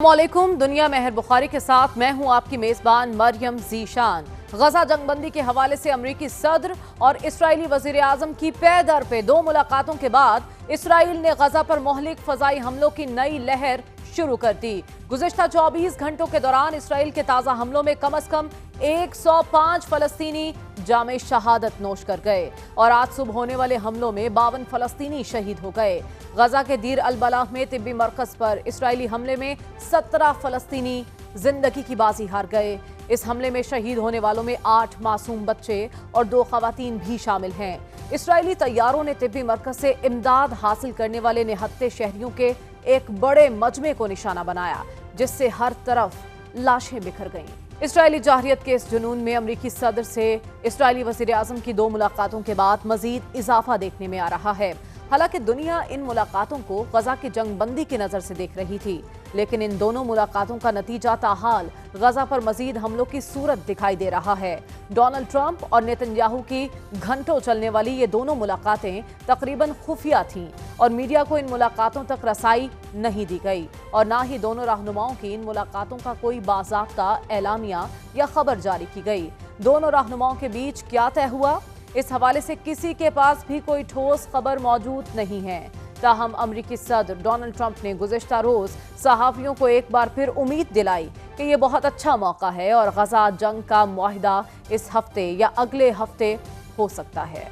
अस्सलामुअलैकुम, दुनिया मेहर बुखारी के साथ मैं हूं आपकी मेजबान मरियम ज़ीशान। गजा जंगबंदी के हवाले से अमरीकी सदर और इस्राएली वजीर आजम की पे दर पे दो मुलाकातों के बाद इसराइल ने गजा पर मोहलिक फजाई हमलों की नई लहर शुरू कर दी। गुज़िश्ता 24 घंटों के दौरान इसराइल के ताज़ा हमलों में कम से कम 105 फलस्तीनी जामे शहादत नोश कर गए और आज सुबह होने वाले हमलों में 52 फलस्तीनी शहीद हो गए। गजा के दीर अल बलाह में तिब्बी मरकज पर इसराइली हमले में 17 फलस्तीनी जिंदगी की बाजी हार गए। इस हमले में शहीद होने वालों में 8 मासूम बच्चे और 2 खवातीन भी शामिल हैं। इसराइली तैयारों ने तिब्बी मरकज से इमदाद हासिल करने वाले निहत्ते शहरियों के एक बड़े मजमे को निशाना बनाया, जिससे हर तरफ लाशें बिखर गईं। इसराइली जाहिरियत के इस जुनून में अमरीकी सदर से इसराइली वज़ीर आज़म की 2 मुलाकातों के बाद मजीद इजाफा देखने में आ रहा है। हालांकि दुनिया इन मुलाकातों को गजा की जंगबंदी की नज़र से देख रही थी, लेकिन इन दोनों मुलाकातों का नतीजा ताहाल गजा पर मजीद हमलों की सूरत दिखाई दे रहा है। डोनाल्ड ट्रंप और नेतन्याहू की घंटों चलने वाली ये दोनों मुलाकातें तकरीबन खुफिया थीं और मीडिया को इन मुलाकातों तक रसाई नहीं दी गई और ना ही दोनों रहनुमाओं की इन मुलाकातों का कोई बाज़ाब्ता एलामिया या खबर जारी की गई। दोनों रहनुमाओं के बीच क्या तय हुआ, इस हवाले से किसी के पास भी कोई ठोस खबर मौजूद नहीं है। ताहम अमरीकी सदर डोनाल्ड ट्रंप ने गुज़िश्ता रोज सहाफ़ियों को एक बार फिर उम्मीद दिलाई कि ये बहुत अच्छा मौका है और गजा जंग का मुआहिदा इस हफ्ते या अगले हफ्ते हो सकता है।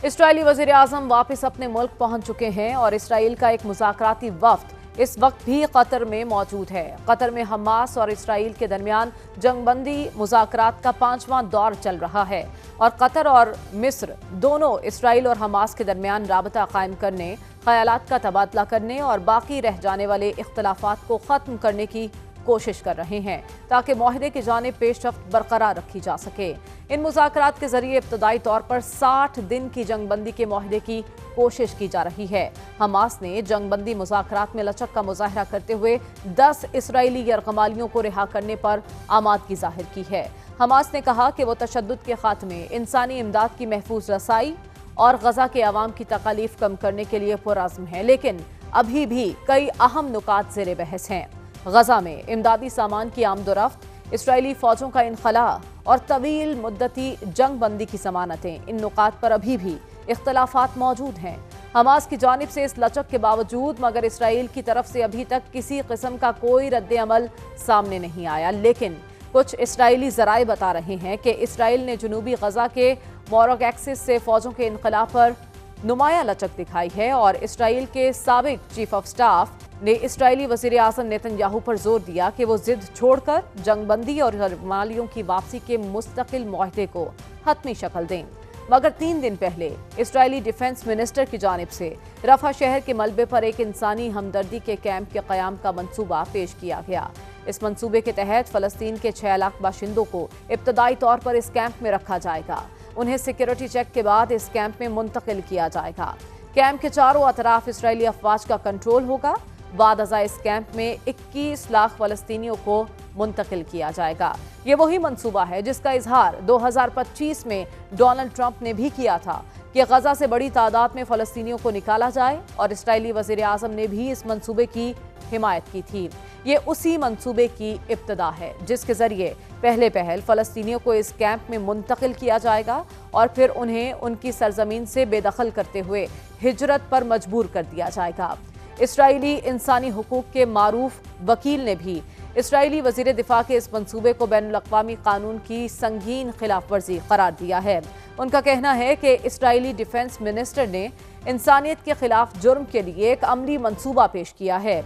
इसराइली वज़ीर आज़म वापस अपने मुल्क पहुंच चुके हैं और इसराइल का एक मुज़ाकराती वफ़द इस वक्त भी कतर में मौजूद है। कतर में हमास और इसराइल के दरमियान जंगबंदी मुज़ाकरात का 5वां दौर चल रहा है और कतर और मिस्र दोनों इसराइल और हमास के दरमियान राबता कायम करने, ख़यालात का तबादला करने और बाकी रह जाने वाले इख्तलाफात को ख़त्म करने की कोशिश कर रहे हैं ताकि मुआहदे की जानिब पेशरफ्त बरकरार रखी जा सके। इन मुज़ाकरात के जरिए इब्तदाई तौर पर 60 दिन की जंगबंदी के मुआहदे की कोशिश की जा रही है। हमास ने जंगबंदी मुज़ाकरात में लचक का मुजाहरा करते हुए 10 इसराइली यरगमालियों को रिहा करने पर आमादगी जाहिर की है। हमास ने कहा कि वो तशद्दुद के खात्मे, इंसानी इमदाद की महफूज रसाई और गजा के अवाम की तकालीफ कम करने के लिए पुरअज़्म है, लेकिन अभी भी कई अहम नुकात ज़ेरे बहस हैं। गजा में इमदादी सामान की आमदोरफ्त, इसराइली फौजों का इनखला और तवील मुद्दती जंग बंदी की ज़मानतें, इन नुकात पर अभी भी इख्तलाफात मौजूद हैं। हमास की जानिब से इस लचक के बावजूद मगर इसराइल की तरफ से अभी तक किसी किस्म का कोई रद्द अमल सामने नहीं आया, लेकिन कुछ इसराइली ज़राए बता रहे हैं कि इसराइल ने जनूबी गजा के मोरग एक्सिस से फौजों के इनखला पर नुमाया लचक दिखाई है और इसराइल के साबिक चीफ ऑफ स्टाफ ने इसराइली वज़ीर आज़म नेतन्याहू पर जोर दिया कि वो जिद छोड़कर जंगबंदी और यरगमालियों की वापसी के मुस्तकिल मुआहदे को हतमी शक्ल दें। मगर 3 दिन पहले इसराइली डिफेंस मिनिस्टर की जानिब से रफा शहर के मलबे पर एक इंसानी हमदर्दी के कैंप के क़याम का मंसूबा पेश किया गया। इस मंसूबे के तहत फ़लस्तीन के 6 लाख बाशिंदों को इब्तदाई तौर पर इस कैंप में रखा जाएगा। उन्हें सिक्योरिटी चेक के बाद इस कैंप में मुंतकिल किया जाएगा। कैंप के चारों अतराफ इसराइली अफवाज का कंट्रोल होगा। बाद अज़ा इस कैंप में 21 लाख फ़लस्तीनियों को मुंतकिल किया जाएगा। ये वही मंसूबा है जिसका इजहार 2025 में डोनाल्ड ट्रंप ने भी किया था कि गजा से बड़ी तादाद में फ़लस्तीनियों को निकाला जाए और इसराइली वज़ीर आज़म ने भी इस मंसूबे की हिमायत की थी। ये उसी मंसूबे की इब्तिदा है जिसके ज़रिए पहले पहल फ़लस्तीनियों को इस कैंप में मुंतकिल किया जाएगा और फिर उन्हें उनकी सरजमीन से बेदखल करते हुए हिजरत पर मजबूर कर दिया जाएगा। इसराइली इंसानी हुकूक के मारूफ वकील ने भी इसराइली वज़ीर दिफा के इस मंसूबे को बैनुल-अक़वामी कानून की संगीन खिलाफ वर्जी करार दिया है। उनका कहना है कि इसराइली डिफेंस मिनिस्टर ने इंसानियत के खिलाफ जुर्म के लिए एक अमली मंसूबा पेश किया है।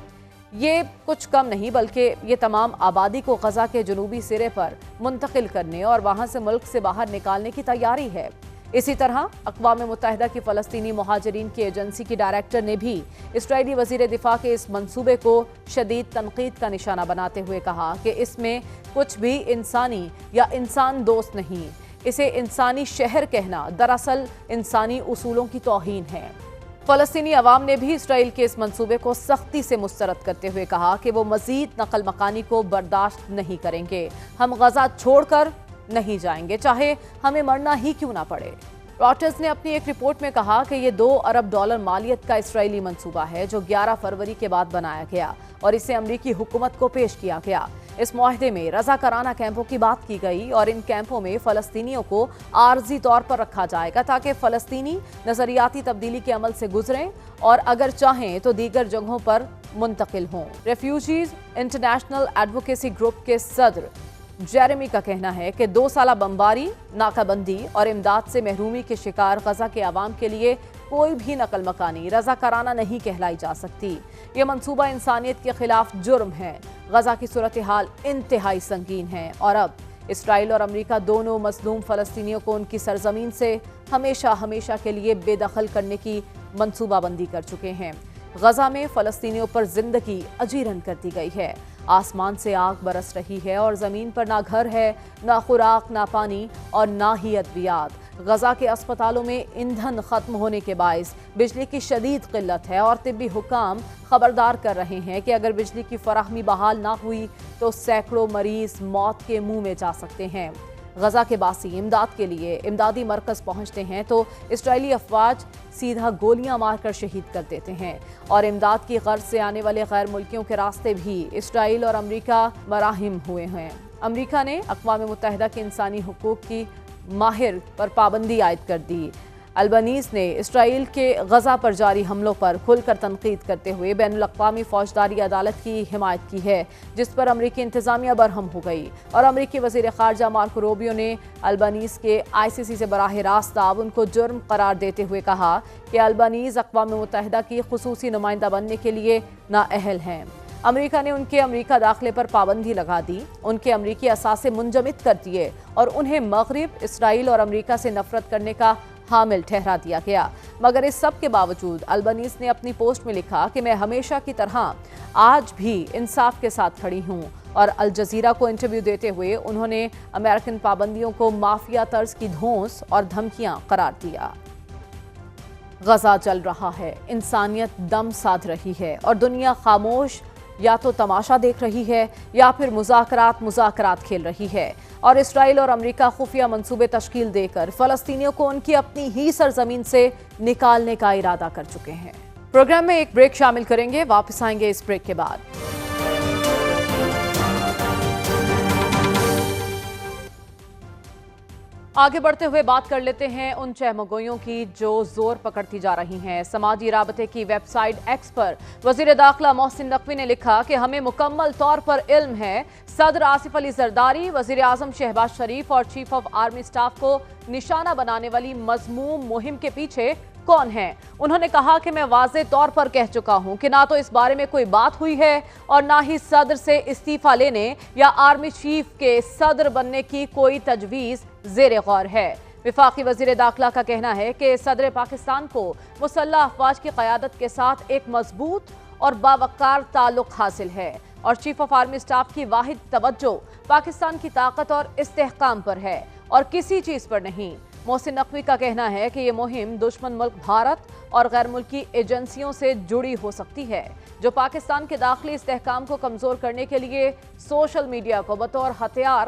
ये कुछ कम नहीं बल्कि ये तमाम आबादी को गजा के जनूबी सिरे पर मुंतकिल करने और वहाँ से मुल्क से बाहर निकालने की तैयारी है। इसी तरह अक़वाम मुत्तहिदा की फ़लस्तीनी मुहाजिरीन की एजेंसी की डायरेक्टर ने भी इसराइली वज़ीर दिफा के इस मंसूबे को शदीद तनकीद का निशाना बनाते हुए कहा कि इसमें कुछ भी इंसानी या इंसान दोस्त नहीं, इसे इंसानी शहर कहना दरअसल इंसानी उसूलों की तौहीन है। फ़लस्तीनी अवाम ने भी इसराइल के इस मंसूबे को सख्ती से मुस्तरद करते हुए कहा कि वो मज़ीद नकल मकानी को बर्दाश्त नहीं करेंगे। हम गजा छोड़कर नहीं जाएंगे, चाहे हमें मरना ही क्यों ना पड़े। रॉयटर्स ने अपनी एक रिपोर्ट में कहा कि ये $2 अरब मालियत का इसराइली मंसूबा है जो 11 फरवरी के बाद बनाया गया और इसे अमरीकी हुकूमत को पेश किया गया। इस मुआहदे में रज़ाकाराना कैंपों की बात की गई और इन कैंपों में फ़लस्तीनियों को आर्जी तौर पर रखा जाएगा ताकि फ़लस्तीनी नज़रियाती तब्दीली के अमल से गुजरें और अगर चाहें तो दीगर जगहों पर मुंतकिल हों। रेफ्यूजीज इंटरनेशनल एडवोकेसी ग्रुप के सदर जेरेमी का कहना है कि 2 साला बमबारी, नाकाबंदी और इमदाद से महरूमी के शिकार गजा के आवाम के लिए कोई भी नकल मकानी रज़ाकाराना नहीं कहलाई जा सकती। ये मंसूबा इंसानियत के खिलाफ जुर्म है। गजा की सूरत हाल इंतहाई संगीन है और अब इसराइल और अमरीका दोनों मजलूम फ़लस्तीनियों को उनकी सरजमीन से हमेशा हमेशा के लिए बेदखल करने की मंसूबाबंदी कर चुके हैं। गजा में फ़लस्तीनियों पर जिंदगी अजीरन कर दी गई है। आसमान से आग बरस रही है और ज़मीन पर ना घर है, ना खुराक, ना पानी और ना ही अद्वियात। गजा के अस्पतालों में ईंधन खत्म होने के बायस बिजली की शदीद किल्लत है और तिब्बी हुकाम खबरदार कर रहे हैं कि अगर बिजली की फराहमी बहाल ना हुई तो सैकड़ों मरीज मौत के मुंह में जा सकते हैं। गजा के बासी इमदाद के लिए इमदादी मरकज पहुंचते हैं तो इजरायली अफवाज सीधा गोलियां मारकर शहीद कर देते हैं और इमदाद की गर्ज से आने वाले गैर मुल्कियों के रास्ते भी इसराइल और अमरीका मराहिम हुए हैं। अमरीका ने अक़वाम मुत्तहिदा के इंसानी हुकूक की माहिर पर पाबंदी आयद कर दी। अल्बनीज़ ने इसराइल के गजा पर जारी हमलों पर खुलकर तनकीद करते हुए बैनुल अक़वामी फौजदारी अदालत की हिमायत की है, जिस पर अमरीकी इंतज़ामिया बरहम हो गई और अमरीकी वज़ीर ख़ारजा मार्को रूबियो ने अल्बनीज़ के ICC से बराह रास्त अब उनको जुर्म करार देते हुए कहा कि अल्बनीज़ अक़वाम मुत्तहिदा की ख़ुसूसी नुमाइंदा बनने के लिए नाअहल हैं। अमरीका ने उनके अमरीका दाखिले पर पाबंदी लगा दी, उनके अमरीकी असासे मुंजमद कर दिए और उन्हें मगरिब, इसराइल और अमरीका से नफरत करने का हामिल ठहरा दिया गया। मगर इस सब के बावजूद अल्बनीज़ ने अपनी पोस्ट में लिखा कि मैं हमेशा की तरह आज भी इंसाफ के साथ खड़ी हूँ और अल जज़ीरा को इंटरव्यू देते हुए उन्होंने अमेरिकन पाबंदियों को माफिया तर्ज की धौंस और धमकियां करार दिया। गजा जल रहा है, इंसानियत दम साध रही है और दुनिया खामोश या तो तमाशा देख रही है या फिर मुज़ाकरात खेल रही है और इसराइल और अमरीका खुफिया मंसूबे तश्कील देकर फ़लस्तीनियों को उनकी अपनी ही सरजमीन से निकालने का इरादा कर चुके हैं। प्रोग्राम में एक ब्रेक शामिल करेंगे, वापस आएंगे इस ब्रेक के बाद। आगे बढ़ते हुए बात कर लेते हैं उन चहमगोइयों की जो जोर पकड़ती जा रही हैं। समाजी राबते की वेबसाइट एक्स पर वजीर दाखिला मोहसिन नकवी ने लिखा कि हमें मुकम्मल तौर पर इल्म है सदर आसिफ अली जरदारी, वजीर आजम शहबाज शरीफ और चीफ ऑफ आर्मी स्टाफ को निशाना बनाने वाली मजमूम मुहिम के पीछे कौन है। उन्होंने कहा कि मैं वाज़े तौर पर कह चुका हूं कि ना तो इस बारे में कोई बात हुई है और ना ही सदर से इस्तीफा लेने या आर्मी चीफ के सदर बनने की कोई तजवीज़ ज़ेरे गौर है। विफाकी वजीर दाखिला का कहना है कि सदर पाकिस्तान को मुसल्लह अफवाज की क़यादत के साथ एक मजबूत और बावकार ताल्लुक हासिल है और चीफ ऑफ आर्मी स्टाफ की वाहिद तवज्जो पाकिस्तान की ताकत और इस्तेहकाम पर है और किसी चीज़ पर नहीं। मोहसिन नकवी का कहना है कि ये मुहिम दुश्मन मुल्क भारत और गैर मुल्की एजेंसियों से जुड़ी हो सकती है जो पाकिस्तान के दाखिली इस्तेहकाम को कमज़ोर करने के लिए सोशल मीडिया को बतौर हथियार